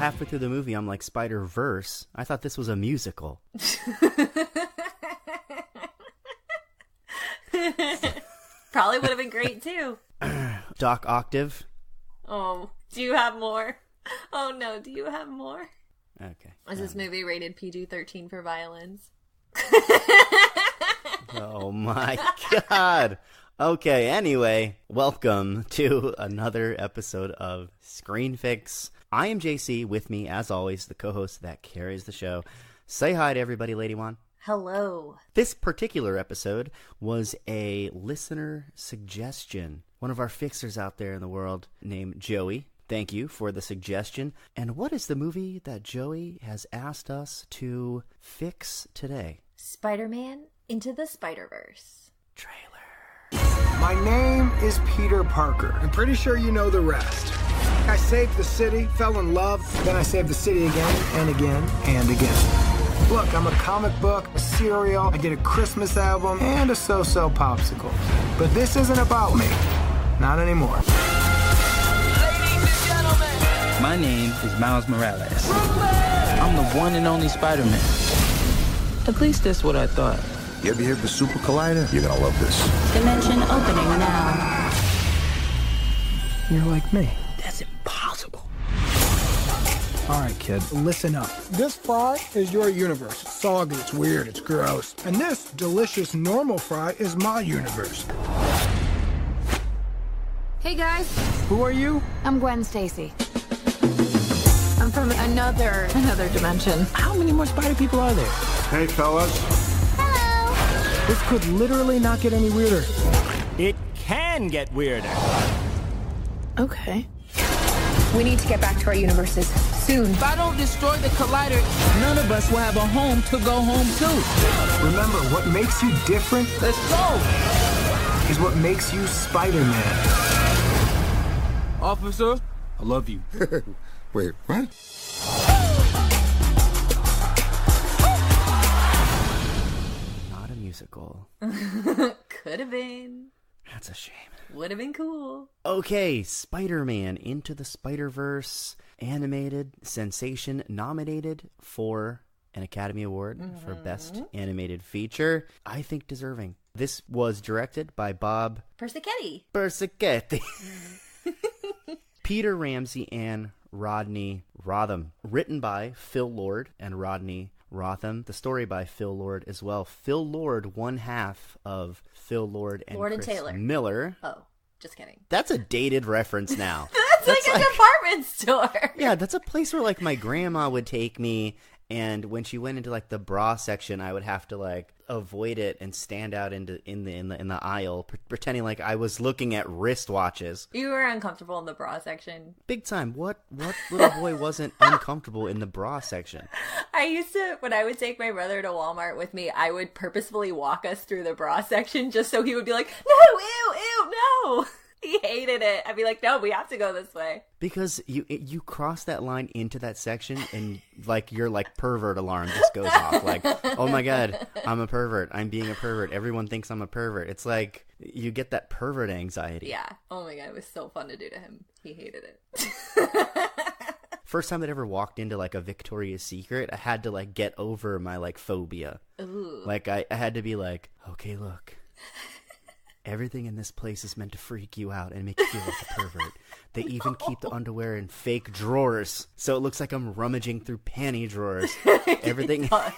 halfway through the movie, I'm like, Spider-Verse? I thought this was a musical. Probably would have been great, too. Doc Octave. Oh, do you have more? Oh, no, do you have more? Okay. Is this movie rated PG-13 for violence? Oh, my God. Okay, anyway, welcome to another episode of Screen Fix. I am JC, with me, as always, the co-host that carries the show. Say hi to everybody, Lady Wan. Hello. This particular episode was a listener suggestion. One of our fixers out there in the world named Joey. Thank you for the suggestion. And what is the movie that Joey has asked us to fix today? Spider-Man Into the Spiderverse. Trailer. My name is Peter Parker. I'm pretty sure you know the rest. I saved the city, fell in love, then I saved the city again and again and again. Look, I'm a comic book, a cereal, I did a Christmas album, and a so-so popsicle. But this isn't about me. Not anymore. Ladies and gentlemen, my name is Miles Morales. I'm the one and only Spider-Man. At least that's what I thought. You ever hear of the Super Collider? You're gonna love this. Dimension opening now. You're like me. That's impossible. All right, kid, listen up. This fry is your universe. It's soggy, it's weird, it's gross. And this delicious normal fry is my universe. Hey guys, Who are you? I'm Gwen Stacy. I'm from another dimension. How many more spider people are there? Hey, fellas. Hello. This could literally not get any weirder. It can get weirder. Okay. We need to get back to our universes soon. If I don't destroy the collider, none of us will have a home to go home to. Remember, what makes you different Let's go! is what makes you Spider-Man. Officer, I love you. Wait, what? Not a musical. Could have been. That's a shame. Would have been cool. Okay, Spider-Man Into the Spider-Verse, animated sensation, nominated for an Academy Award for Best Animated Feature. I think deserving. This was directed by Bob Persichetti. Peter Ramsey and Rodney Rotham. Written by Phil Lord and Rodney Rotham. The story by Phil Lord as well. Phil Lord, one half of Phil Lord and Lord and Chris Taylor. Miller. Oh, just kidding. That's a dated reference now. That's like a department store. Yeah, that's a place where like my grandma would take me, and when she went into like the bra section, I would have to like avoid it and stand out in the aisle, pretending like I was looking at wristwatches. You were uncomfortable in the bra section. Big time. What little boy wasn't uncomfortable in the bra section? I used to, when I would take my brother to Walmart with me, I would purposefully walk us through the bra section just so he would be like, no, ew, no. He hated it. I'd be like, no, we have to go this way. Because you cross that line into that section and like your like pervert alarm just goes off. Like, oh my God, I'm a pervert. I'm being a pervert. Everyone thinks I'm a pervert. It's like you get that pervert anxiety. Yeah. Oh my God, it was so fun to do to him. He hated it. First time I'd ever walked into like a Victoria's Secret, I had to like get over my like phobia. Ooh. Like I had to be like, okay, look. Everything in this place is meant to freak you out and make you feel like a pervert. They even keep the underwear in fake drawers, so it looks like I'm rummaging through panty drawers. Everything. To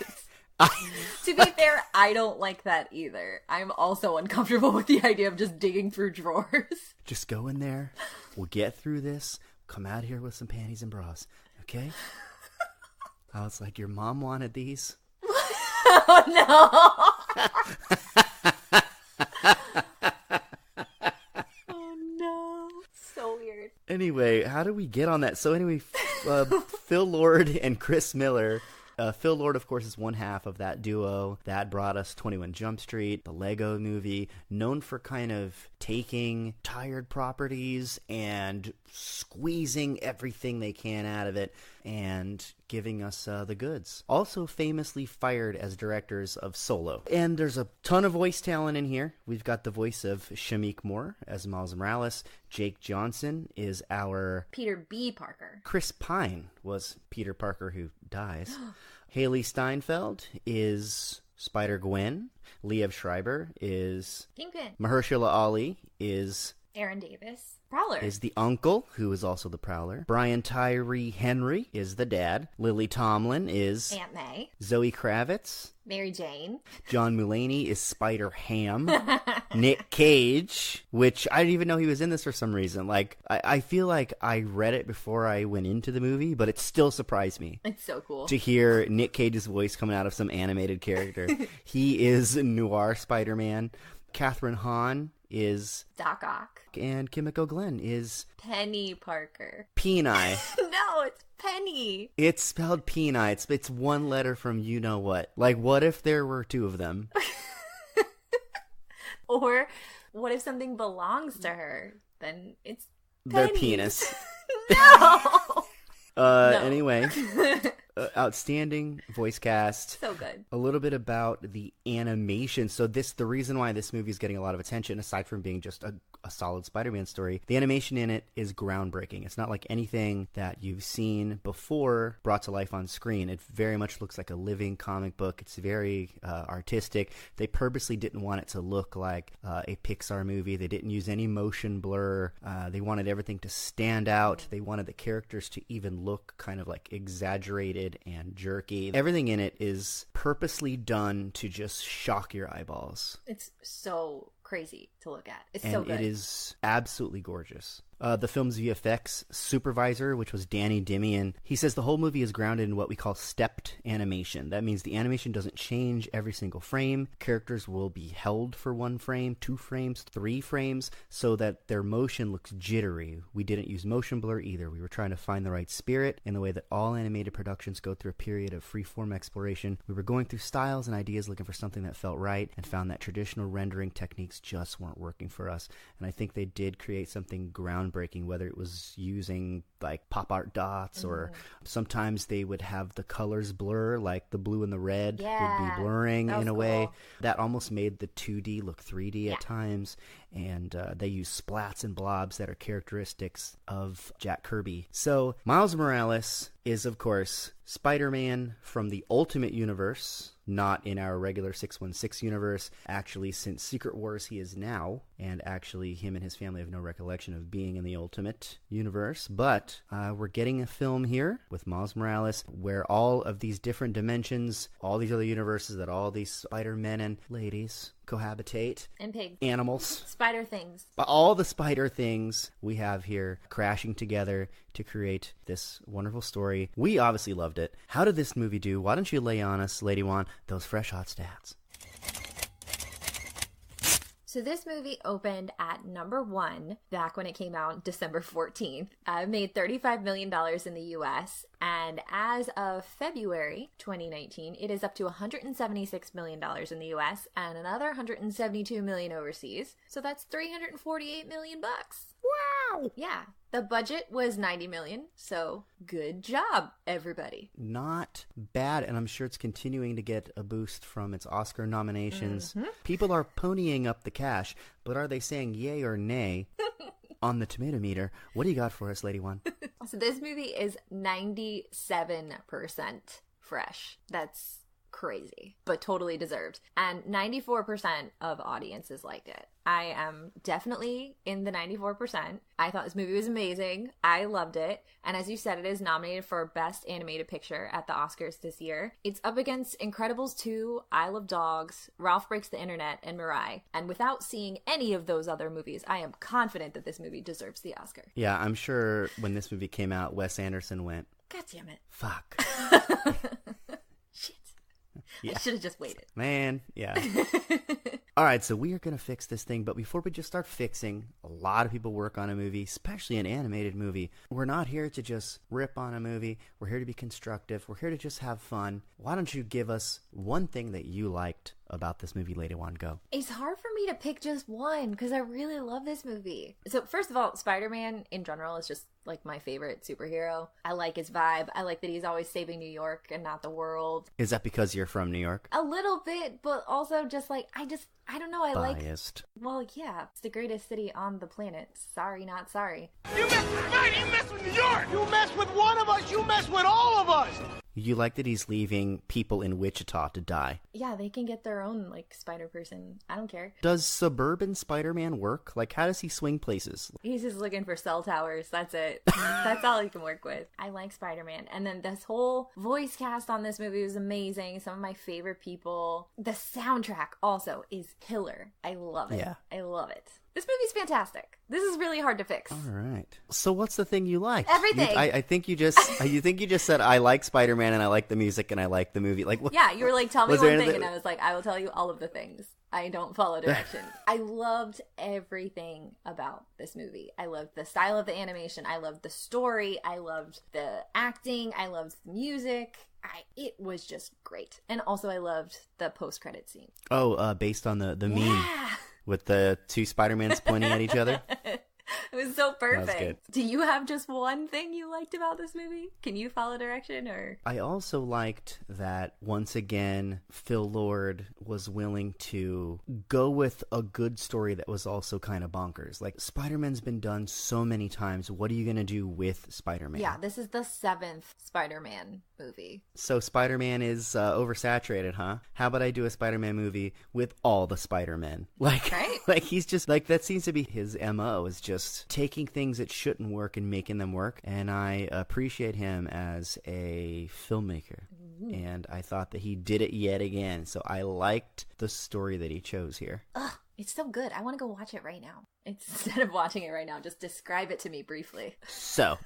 be fair, I don't like that either. I'm also uncomfortable with the idea of just digging through drawers. Just go in there. We'll get through this. Come out here with some panties and bras, okay? I was like, your mom wanted these. Oh no. Anyway, how do we get on that? So anyway, Phil Lord and Chris Miller. Phil Lord, of course, is one half of that duo that brought us 21 Jump Street, the Lego movie, known for kind of taking tired properties and squeezing everything they can out of it and giving us the goods. Also famously fired as directors of Solo. And there's a ton of voice talent in here. We've got the voice of Shamik Moore as Miles Morales. Jake Johnson is our Peter B. Parker. Chris Pine was Peter Parker who dies. Haley Steinfeld is Spider-Gwen. Liev Schreiber is Kingpin. Mahershala Ali is Aaron Davis. Prowler. Is the uncle, who is also the Prowler. Brian Tyree Henry is the dad. Lily Tomlin is Aunt May. Zoe Kravitz. Mary Jane. John Mulaney is Spider-Ham. Nick Cage, which I didn't even know he was in this for some reason. Like, I feel like I read it before I went into the movie, but it still surprised me. It's so cool. To hear Nick Cage's voice coming out of some animated character. He is Noir Spider-Man. Catherine Hahn is Doc Ock. And Kimiko Glenn is Penny Parker. Peni. No, it's Penny. It's spelled Peni. It's one letter from you know what. Like, what if there were two of them? Or what if something belongs to her? Then it's Penny. Their penis. No. No. Anyway. Outstanding voice cast. So good. A little bit about the animation. So the reason why this movie is getting a lot of attention, aside from being just a solid Spider-Man story, the animation in it is groundbreaking. It's not like anything that you've seen before brought to life on screen. It very much looks like a living comic book. It's very artistic. They purposely didn't want it to look like a Pixar movie. They didn't use any motion blur. They wanted everything to stand out. They wanted the characters to even look kind of like exaggerated and jerky. Everything in it is purposely done to just shock your eyeballs. It's so crazy to look at. It's and so good. It is absolutely gorgeous. The film's VFX supervisor, which was Danny Dimian, he says the whole movie is grounded in what we call stepped animation. That means the animation doesn't change every single frame. Characters will be held for 1 frame, 2 frames, 3 frames, so that their motion looks jittery. We didn't use motion blur either. We were trying to find the right spirit in the way that all animated productions go through a period of freeform exploration. We were going through styles and ideas looking for something that felt right, and found that traditional rendering techniques just weren't working for us. And I think they did create something groundbreaking, whether it was using like pop art dots or sometimes they would have the colors blur, like the blue and the red would be blurring in a way that almost made the 2D look 3D at times. And they use splats and blobs that are characteristics of Jack Kirby. So Miles Morales is, of course, Spider-Man from the Ultimate Universe, not in our regular 616 universe. Actually, since Secret Wars, he is now, and actually him and his family have no recollection of being in the Ultimate Universe. But we're getting a film here with Miles Morales where all of these different dimensions, all these other universes that all these Spider-Men and ladies cohabitate. And pigs. Animals. Spider things. All the spider things we have here crashing together to create this wonderful story. We obviously loved it. How did this movie do? Why don't you lay on us, Lady Wan, those fresh hot stats? So this movie opened at number 1 back when it came out December 14th. Made $35 million in the US. And as of February 2019, it is up to $176 million in the US and another $172 million overseas. So that's $348 million bucks. Wow! Yeah. The budget was $90 million, so good job, everybody. Not bad, and I'm sure it's continuing to get a boost from its Oscar nominations. People are ponying up the cash, but are they saying yay or nay on the tomato meter? What do you got for us, Lady One? So this movie is 97% fresh. That's crazy, but totally deserved. And 94% of audiences liked it. I am definitely in the 94%. I thought this movie was amazing. I loved it. And as you said, it is nominated for Best Animated Picture at the Oscars this year. It's up against Incredibles 2, Isle of Dogs, Ralph Breaks the Internet, and Mirai. And without seeing any of those other movies, I am confident that this movie deserves the Oscar. Yeah, I'm sure when this movie came out, Wes Anderson went, God damn it. fuck. Shit. Yeah. I should have just waited. Man, yeah. All right, so we are going to fix this thing, but before we just start fixing, a lot of people work on a movie, especially an animated movie. We're not here to just rip on a movie. We're here to be constructive. We're here to just have fun. Why don't you give us one thing that you liked about this movie, Lady Wan? Go. It's hard for me to pick just one because I really love this movie. So first of all, Spider-Man in general is just like my favorite superhero. I like his vibe. I like that he's always saving New York and not the world. Is that because you're from New York? A little bit, but also just like, I don't know. I Biased. Well, yeah, it's the greatest city on the planet. Sorry, not sorry. You mess with mine, you mess with New York! You mess with one of us, you mess with all of us! You like that he's leaving people in Wichita to die. Yeah, they can get their own, like, Spider-Person. I don't care. Does suburban Spider-Man work? Like, how does he swing places? He's just looking for cell towers. That's it. That's all he can work with. I like Spider-Man. And then this whole voice cast on this movie was amazing. Some of my favorite people. The soundtrack also is killer. I love it. Yeah. I love it. This movie's fantastic. This is really hard to fix. All right. So what's the thing you like? Everything. I think you just said I like Spider-Man and I like the music and I like the movie. Like what? Yeah, you were like, tell me Was there one thing, anything- and I was like, I will tell you all of the things. I don't follow directions. I loved everything about this movie. I loved the style of the animation. I loved the story. I loved the acting. I loved the music. It was just great. And also I loved the post-credit scene. Oh, based on the meme. Yeah. With the two Spider-Mans pointing at each other? It was so perfect. That was good. Do you have just one thing you liked about this movie? Can you follow direction or? I also liked that, once again, Phil Lord was willing to go with a good story that was also kind of bonkers. Like, Spider-Man's been done so many times. What are you going to do with Spider-Man? Yeah, this is the 7th Spider-Man movie. So Spider-Man is oversaturated, huh? How about I do a Spider-Man movie with all the Spider-Men? Like, right? Like, he's just, like, that seems to be his MO, is just taking things that shouldn't work and making them work. And I appreciate him as a filmmaker. And I thought that he did it yet again. So I liked the story that he chose here. Ugh, it's so good. I want to go watch it right now. Instead of watching it right now, just describe it to me briefly. So,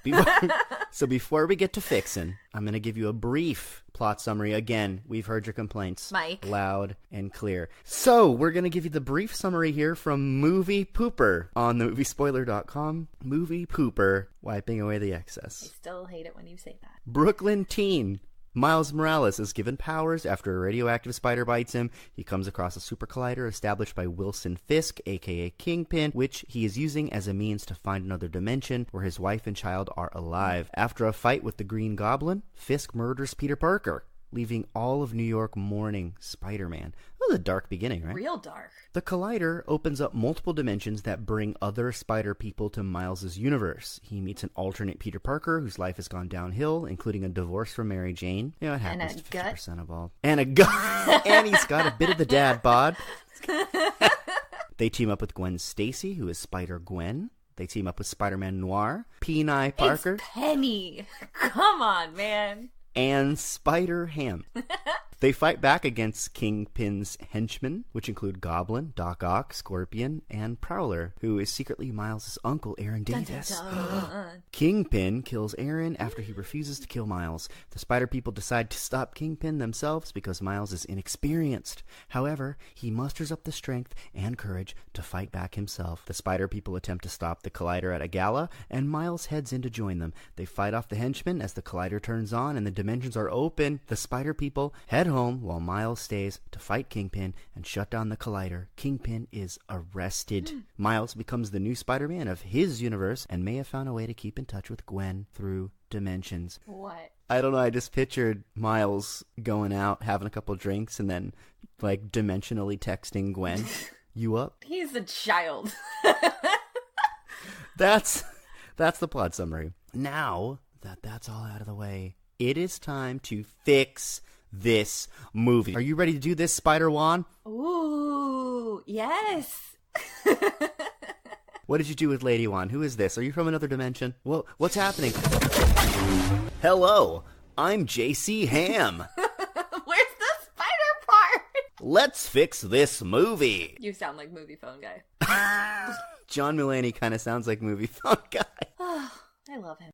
before we get to fixing, I'm going to give you a brief plot summary. Again, we've heard your complaints. Mike. Loud and clear. So, we're going to give you the brief summary here from Movie Pooper on the moviespoiler.com. Movie Pooper, wiping away the I excess. still hate it when you say that. Brooklyn teen Miles Morales is given powers after a radioactive spider bites him. He comes across a super collider established by Wilson Fisk, aka Kingpin, which he is using as a means to find another dimension where his wife and child are alive. After a fight with the Green Goblin, Fisk murders Peter Parker, leaving all of New York mourning Spider-Man. That was a dark beginning, right? Real dark. The Collider opens up multiple dimensions that bring other Spider people to Miles' universe. He meets an alternate Peter Parker whose life has gone downhill, including a divorce from Mary Jane. You know, it happens to 50% of all. And a gut. And he's got a bit of the dad bod. They team up with Gwen Stacy, who is Spider-Gwen. They team up with Spider-Man Noir, P.N.I. Parker. It's Penny. Come on, man. And Spider-Ham. They fight back against Kingpin's henchmen, which include Goblin, Doc Ock, Scorpion, and Prowler, who is secretly Miles' uncle, Aaron Davis. Dun, dun, dun. Kingpin kills Aaron after he refuses to kill Miles. The Spider People decide to stop Kingpin themselves because Miles is inexperienced. However, he musters up the strength and courage to fight back himself. The Spider People attempt to stop the Collider at a gala, and Miles heads in to join them. They fight off the henchmen as the Collider turns on and the dimensions are open. The Spider People head home while Miles stays to fight Kingpin and shut down the Collider. Kingpin is arrested. Miles becomes the new Spider-Man of his universe and may have found a way to keep in touch with Gwen through dimensions. What? I don't know, I just pictured Miles going out, having a couple drinks, and then, like, dimensionally texting Gwen, "You up?" He's a child. That's the plot summary. Now that that's all out of the way, it is time to fix this movie. Are you ready to do this, Spider-Wan? Ooh, yes. What did you do with Lady Wan? Who is this? Are you from another dimension? Well, what's happening? Hello, I'm JC Ham. Where's the spider part? Let's fix this movie. You sound like movie phone guy. John Mulaney kind of sounds like movie phone guy. Oh, I love him.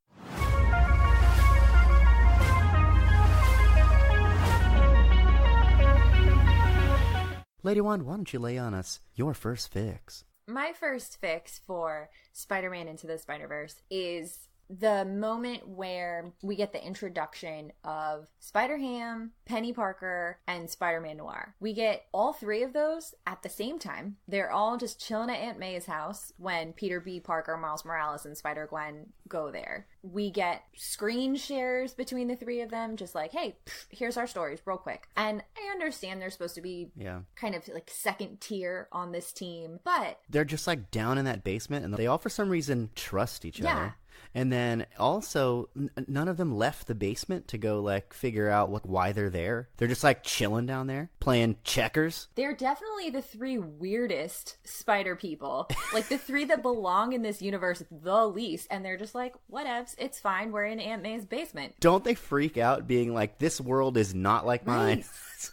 Lady Wan, why don't you lay on us your first fix? My first fix for Spider-Man Into the Spider-Verse is the moment where we get the introduction of Spider-Ham, Penny Parker, and Spider-Man Noir. We get all three of those at the same time. They're all just chilling at Aunt May's house when Peter B. Parker, Miles Morales, and Spider-Gwen go there. We get screen shares between the three of them, just like, hey, here's our stories real quick. And I understand they're supposed to be kind of like second tier on this team, but they're just like down in that basement, and they all for some reason trust each other. And then also, none of them left the basement to go, like, figure out why they're there. They're just, like, chilling down there, playing checkers. They're definitely the three weirdest spider people. Like, the three that belong in this universe the least. And they're just like, whatevs, it's fine, we're in Aunt May's basement. Don't they freak out being like, this world is not like mine?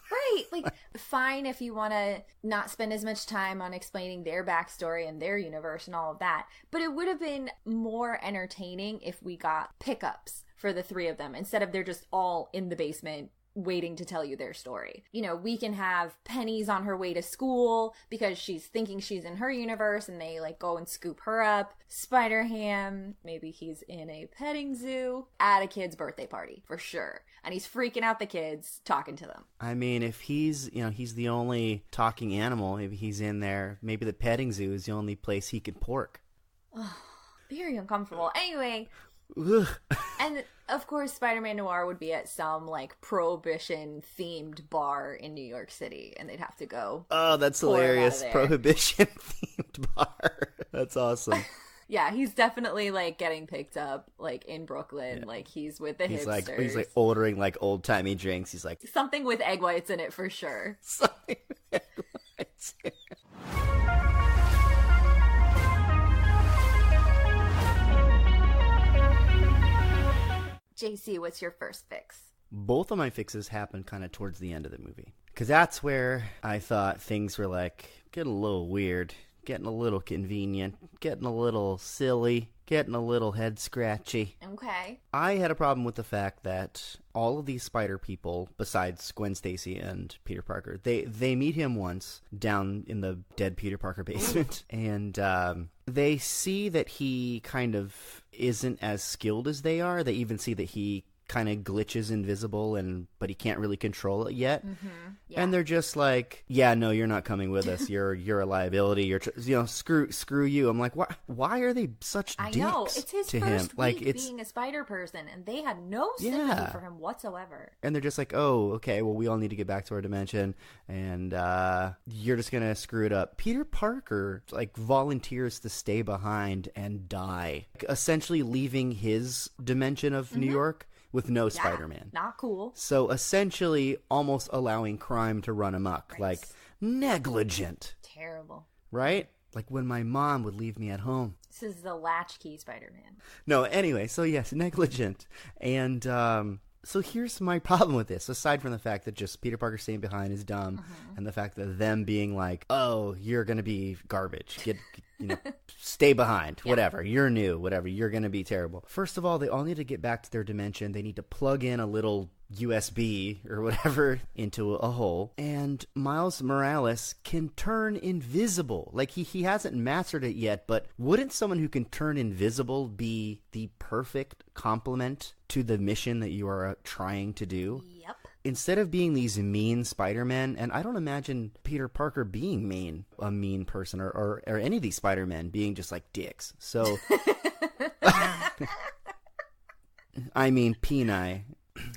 Right. Like, fine if you want to not spend as much time on explaining their backstory and their universe and all of that. But it would have been more entertaining if we got pickups for the three of them instead of they're just all in the basement waiting to tell you their story. You know, we can have Penny's on her way to school because she's thinking she's in her universe and they like go and scoop her up. Spider-Ham, maybe he's in a petting zoo at a kid's birthday party for sure. And he's freaking out the kids, talking to them. I mean, if he's the only talking animal, maybe he's in there. Maybe the petting zoo is the only place he could pork. Oh, very uncomfortable. Anyway. Ugh. And of course Spider-Man Noir would be at some like prohibition themed bar in New York City and they'd have to go. Oh, that's hilarious. Prohibition themed bar. That's awesome. Yeah, he's definitely like getting picked up like in Brooklyn. Like he's with the hipsters. He's like ordering like old timey drinks. He's like something with egg whites in it for sure. Something with egg whites. JC, what's your first fix? Both of my fixes happened kind of towards the end of the movie. Because that's where I thought things were like getting a little weird, getting a little convenient, getting a little silly, getting a little head scratchy. Okay. I had a problem with the fact that all of these spider people, besides Gwen Stacy and Peter Parker, they meet him once down in the dead Peter Parker basement. And they see that he kind of isn't as skilled as they are. They even see that he kind of glitches invisible, but he can't really control it yet. Mm-hmm. Yeah. And they're just like, yeah, no, you're not coming with us. You're a liability. Screw you. I'm like, why are they such dicks to him? I know, it's his first week being a spider person, and they had no sympathy for him whatsoever. And they're just like, oh, okay, well, we all need to get back to our dimension, and you're just gonna screw it up. Peter Parker like volunteers to stay behind and die, essentially leaving his dimension of New York with no Spider-Man. Not cool. So essentially almost allowing crime to run amok. Right. Like, negligent. Terrible. Right? Like when my mom would leave me at home. This is the latchkey Spider-Man. No, anyway, so yes, negligent. And so here's my problem with this. Aside from the fact that just Peter Parker staying behind is dumb, and the fact that them being like, oh, you're going to be garbage. Stay behind, whatever. You're new, whatever. You're going to be terrible. First of all, they all need to get back to their dimension. They need to plug in a little USB or whatever into a hole. And Miles Morales can turn invisible. Like, he hasn't mastered it yet, but wouldn't someone who can turn invisible be the perfect complement to the mission that you are trying to do? Yep. Instead of being these mean Spider-Men, and I don't imagine Peter Parker being a mean person, or any of these Spider-Men being just like dicks. So, I mean, peni.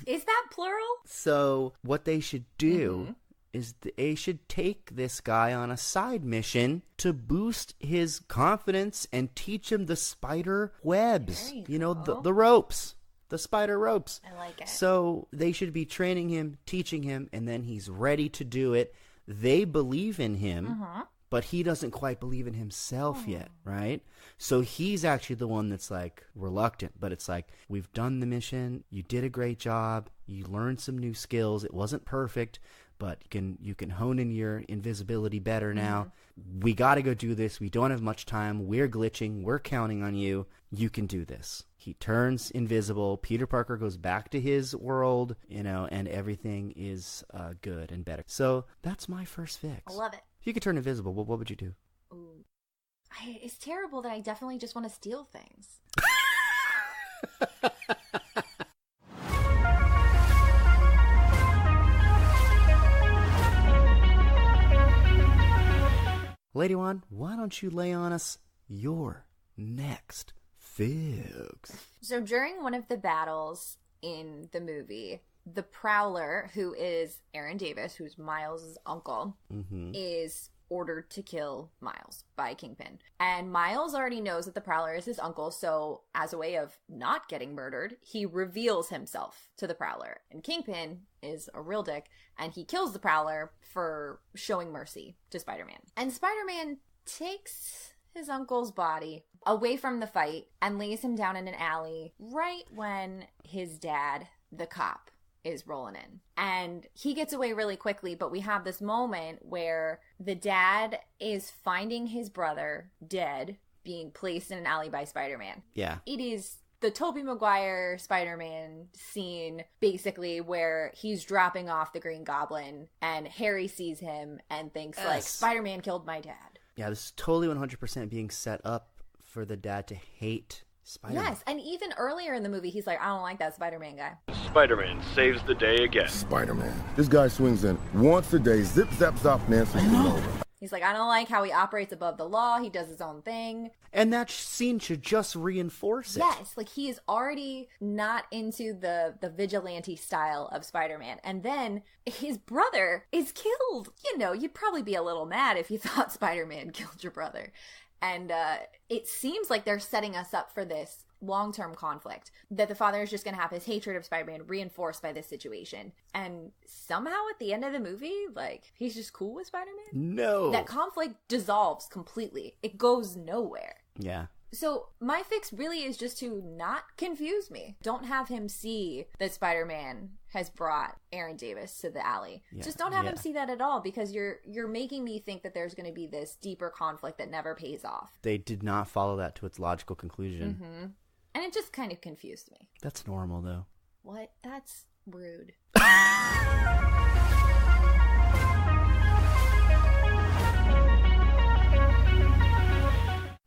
Is that plural? So, what they should do is they should take this guy on a side mission to boost his confidence and teach him the spider webs. The ropes. The spider ropes. I like it. So they should be training him, teaching him, and then he's ready to do it. They believe in him, but he doesn't quite believe in himself yet, right? So he's actually the one that's like reluctant, but it's like, we've done the mission. You did a great job. You learned some new skills. It wasn't perfect, but you can hone in your invisibility better now. We got to go do this. We don't have much time. We're glitching. We're counting on you. You can do this. He turns invisible. Peter Parker goes back to his world, and everything is good and better. So that's my first fix. I love it. If you could turn invisible, what would you do? Ooh. It's terrible that I definitely just want to steal things. Lady Wan, why don't you lay on us your next fix? So during one of the battles in the movie, the Prowler, who is Aaron Davis, who's Miles' uncle, is ordered to kill Miles by Kingpin. And Miles already knows that the Prowler is his uncle, so as a way of not getting murdered, he reveals himself to the Prowler. And Kingpin is a real dick, and he kills the Prowler for showing mercy to Spider-Man. And Spider-Man takes his uncle's body away from the fight and lays him down in an alley right when his dad, the cop, is rolling in. And he gets away really quickly, but we have this moment where the dad is finding his brother dead, being placed in an alley by Spider-Man. Yeah. It is the Tobey Maguire Spider-Man scene, basically, where he's dropping off the Green Goblin and Harry sees him and thinks, like, Spider-Man killed my dad. Yeah, this is totally 100% being set up for the dad to hate Spider-Man. Yes, and even earlier in the movie, he's like, I don't like that Spider-Man guy. Spider-Man saves the day again. Spider-Man. This guy swings in once a day, zip, zap, zop, Nancy, over. He's like, I don't like how he operates above the law. He does his own thing. And that scene should just reinforce it. Yes, like he is already not into the vigilante style of Spider-Man. And then his brother is killed. You know, you'd probably be a little mad if you thought Spider-Man killed your brother. And it seems like they're setting us up for this long-term conflict, that the father is just going to have his hatred of Spider-Man reinforced by this situation. And somehow at the end of the movie, like, he's just cool with Spider-Man? No. That conflict dissolves completely. It goes nowhere. Yeah. So my fix really is just to not confuse me. Don't have him see that Spider-Man has brought Aaron Davis to the alley. Yeah. Just don't have him see that at all, because you're making me think that there's going to be this deeper conflict that never pays off. They did not follow that to its logical conclusion. Mm-hmm. And it just kind of confused me. That's normal, though. What? That's rude.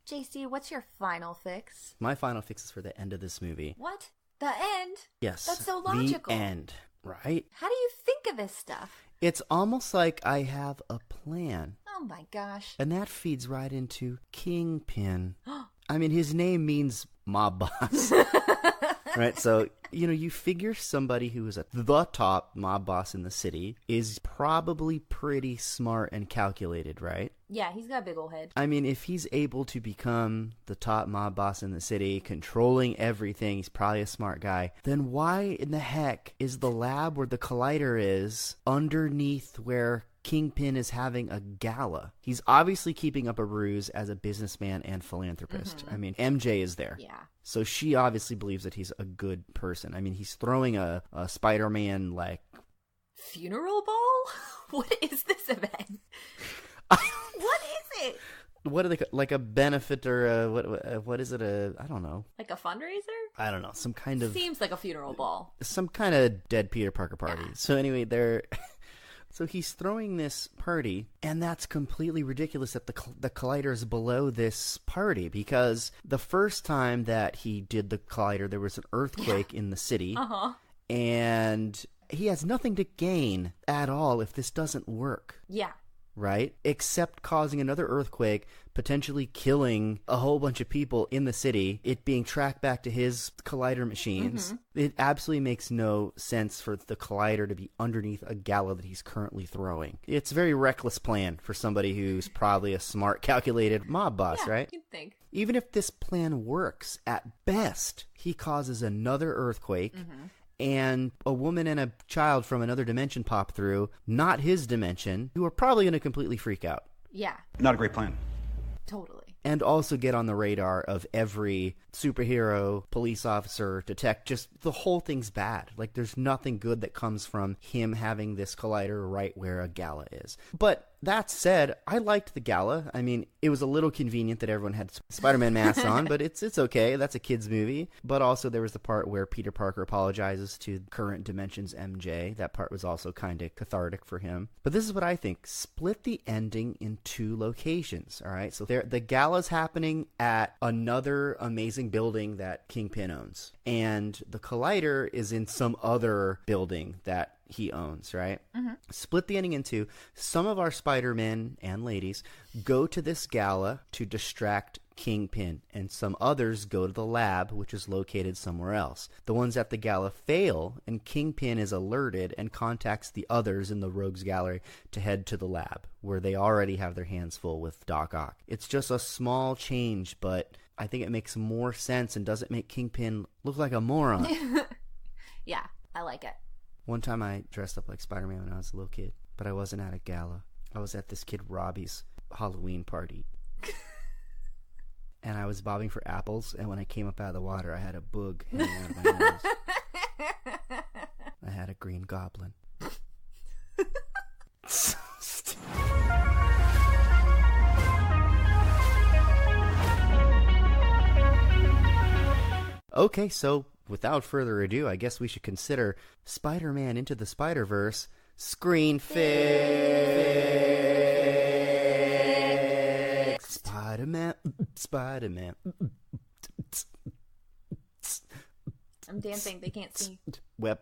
JC, what's your final fix? My final fix is for the end of this movie. What? The end? Yes. That's so logical. The end, right? How do you think of this stuff? It's almost like I have a plan. Oh my gosh. And that feeds right into Kingpin. I mean, his name means mob boss. Right? So, you know, you figure somebody who is at the top mob boss in the city is probably pretty smart and calculated, right? Yeah, he's got a big old head. I mean, if he's able to become the top mob boss in the city, controlling everything, he's probably a smart guy. Then why in the heck is the lab where the collider is underneath where Kingpin is having a gala? He's obviously keeping up a ruse as a businessman and philanthropist. Mm-hmm. I mean, MJ is there. Yeah. So she obviously believes that he's a good person. I mean, he's throwing a Spider-Man, like... funeral ball? What is this event? What is it? What are they, like a benefit or what is it? I don't know. Like a fundraiser? I don't know. Some kind of... seems like a funeral ball. Some kind of dead Peter Parker party. Yeah. So anyway, they're... So he's throwing this party, and that's completely ridiculous that the collider is below this party, because the first time that he did the collider, there was an earthquake in the city, and he has nothing to gain at all if this doesn't work. Yeah. Right? Except causing another earthquake, potentially killing a whole bunch of people in the city, it being tracked back to his collider machines. Mm-hmm. It absolutely makes no sense for the collider to be underneath a gala that he's currently throwing. It's a very reckless plan for somebody who's probably a smart, calculated mob boss, right? You'd think. Even if this plan works, at best, he causes another earthquake. Mm-hmm. And a woman and a child from another dimension pop through, not his dimension, who are probably going to completely freak out. Yeah. Not a great plan. Totally. And also get on the radar of every superhero, police officer, detective. Just the whole thing's bad. Like, there's nothing good that comes from him having this collider right where a gala is. But that said, I liked the gala. I mean, it was a little convenient that everyone had Spider-Man masks on, but it's okay. That's a kid's movie. But also there was the part where Peter Parker apologizes to current dimensions MJ. That part was also kind of cathartic for him. But this is what I think. Split the ending in 2 locations, all right? So the gala's happening at another amazing building that Kingpin owns. And the Collider is in some other building that he owns, right? Mm-hmm. Split the ending into some of our Spider-Men and ladies go to this gala to distract Kingpin, and some others go to the lab, which is located somewhere else. The ones at the gala fail, and Kingpin is alerted and contacts the others in the Rogues Gallery to head to the lab, where they already have their hands full with Doc Ock. It's just a small change, but I think it makes more sense and doesn't make Kingpin look like a moron. Yeah, I like it. One time I dressed up like Spider-Man when I was a little kid, but I wasn't at a gala. I was at this kid Robbie's Halloween party. And I was bobbing for apples, and when I came up out of the water, I had a boog hanging out of my nose. I had a green goblin. So stupid. Okay, so without further ado, I guess we should consider Spider-Man Into the Spider-Verse Screen Fix. Spider-Man. I'm dancing. They can't see. Web.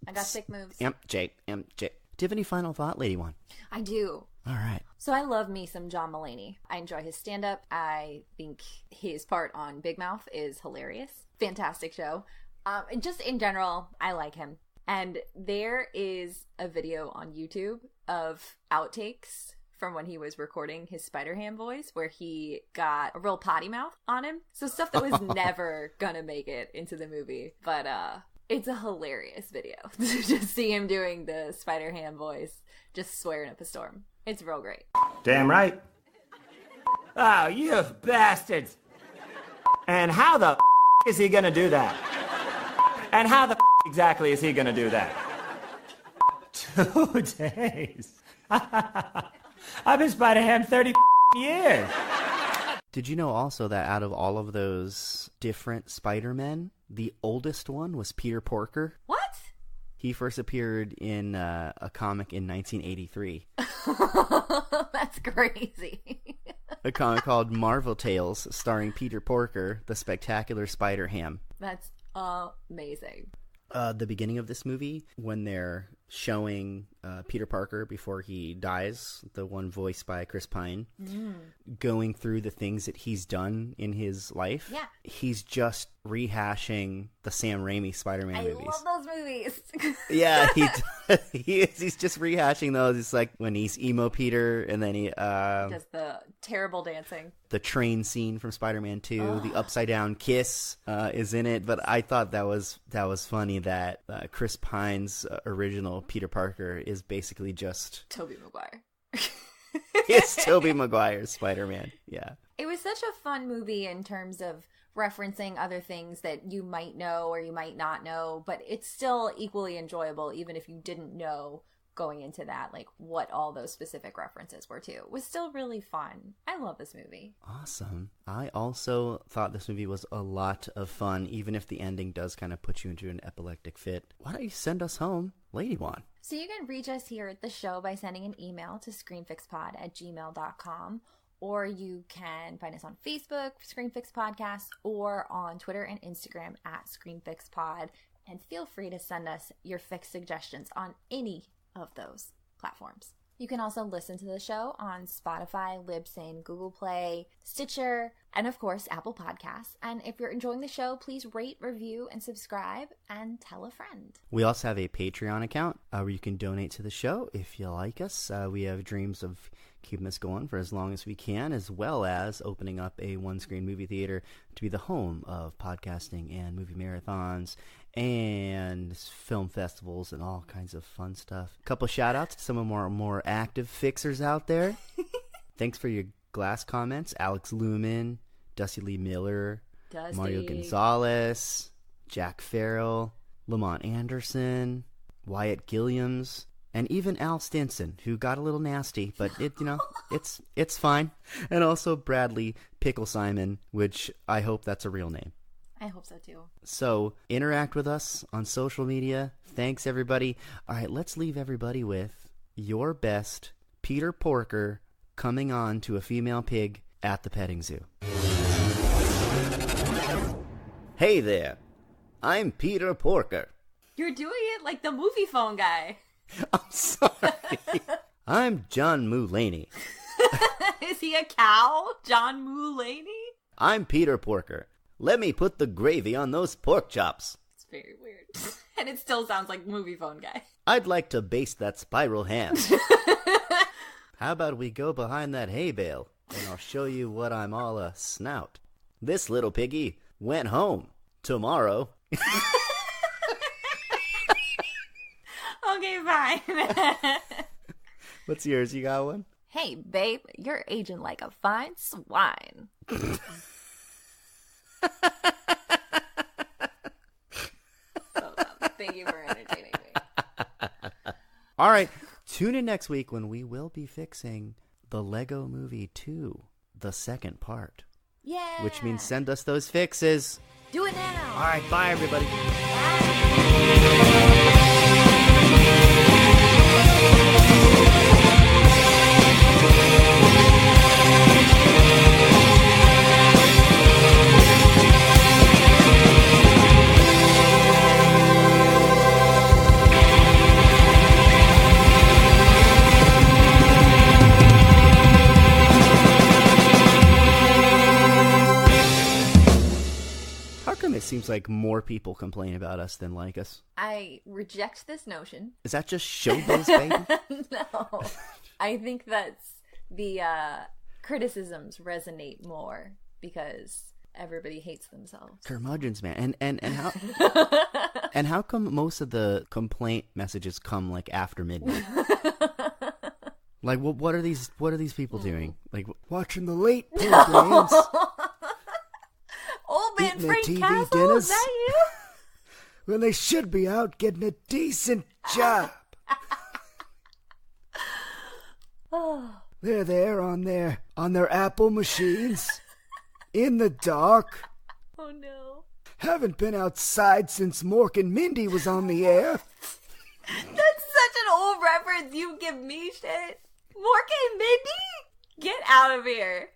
I got sick moves. MJ. Do you have any final thought, Lady One? I do. All right. So I love me some John Mulaney. I enjoy his stand-up. I think his part on Big Mouth is hilarious. Fantastic show. And just in general, I like him. And there is a video on YouTube of outtakes from when he was recording his Spider-Ham voice, where he got a real potty mouth on him. So stuff that was never gonna make it into the movie. But it's a hilarious video to just see him doing the Spider-Ham voice, just swearing up a storm. It's real great. Damn right. Oh, you bastards. And how the is he gonna do that? And how the exactly is he gonna do that? 2 days. I've been Spider-Ham 30 years. Did you know also that out of all of those different Spider-Men, the oldest one was Peter Parker? What? He first appeared in a comic in 1983. That's crazy. A comic called Marvel Tales, starring Peter Parker, the Spectacular Spider-Ham. That's amazing. The beginning of this movie, when they're showing Peter Parker before he dies, the one voiced by Chris Pine, going through the things that he's done in his life. Yeah. He's just rehashing the Sam Raimi Spider-Man movies. I love those movies. Yeah, he's just rehashing those. It's like when he's emo Peter, and then he does the terrible dancing. The train scene from Spider-Man 2, the upside down kiss is in it. But I thought that was funny that Chris Pine's original Peter Parker is basically just Tobey Maguire. It's Tobey Maguire's Spider-Man. Yeah. It was such a fun movie in terms of referencing other things that you might know or you might not know, but it's still equally enjoyable even if you didn't know going into that, like what all those specific references were too. It was still really fun. I love this movie. Awesome. I also thought this movie was a lot of fun, even if the ending does kind of put you into an epileptic fit. Why don't you send us home, Lady Wan? So you can reach us here at the show by sending an email to screenfixpod@gmail.com, or you can find us on Facebook, Screenfix Podcast, or on Twitter and Instagram @ScreenFixPod. And feel free to send us your fix suggestions on any of those platforms. You can also listen to the show on Spotify, Libsyn, Google Play, Stitcher, and of course, Apple Podcasts. And if you're enjoying the show, please rate, review, and subscribe, and tell a friend. We also have a Patreon account where you can donate to the show if you like us. We have dreams of keeping this going for as long as we can, as well as opening up a one-screen movie theater to be the home of podcasting and movie marathons and film festivals and all kinds of fun stuff. A couple shout outs to some of our more active fixers out there. Thanks for your glass comments. Alex Lumen, Dusty Lee Miller, Mario Gonzalez, Jack Farrell, Lamont Anderson, Wyatt Gilliams, and even Al Stinson, who got a little nasty, but it's fine. And also Bradley Pickle Simon, which I hope that's a real name. I hope so too. So interact with us on social media. Thanks, everybody. All right, let's leave everybody with your best Peter Porker coming on to a female pig at the petting zoo. Hey there, I'm Peter Porker. You're doing it like the movie phone guy. I'm sorry. I'm John Mulaney. Is he a cow? John Mulaney? I'm Peter Porker. Let me put the gravy on those pork chops. It's very weird. And it still sounds like movie phone guy. I'd like to baste that spiral ham. How about we go behind that hay bale, and I'll show you what I'm all a snout. This little piggy went home tomorrow. Okay, fine. What's yours? You got one? Hey, babe, you're aging like a fine swine. Thank you for entertaining me. All right, tune in next week when we will be fixing the Lego Movie 2, the second part. Yeah. Which means send us those fixes. Do it now. All right, bye, everybody. It seems like more people complain about us than like us. I reject this notion. Is that just showbiz, baby? No. I think that's the criticisms resonate more because everybody hates themselves. Curmudgeons, man. And how and how come most of the complaint messages come like after midnight? Like what are these people doing? Like watching the late programs. Old man Eating Frank TV Castle, dinners. is that you? When they should be out getting a decent job. They're there on their Apple machines. In the dark. Oh no. Haven't been outside since Mork and Mindy was on the air. That's such an old reference. You give me shit. Mork and Mindy? Get out of here.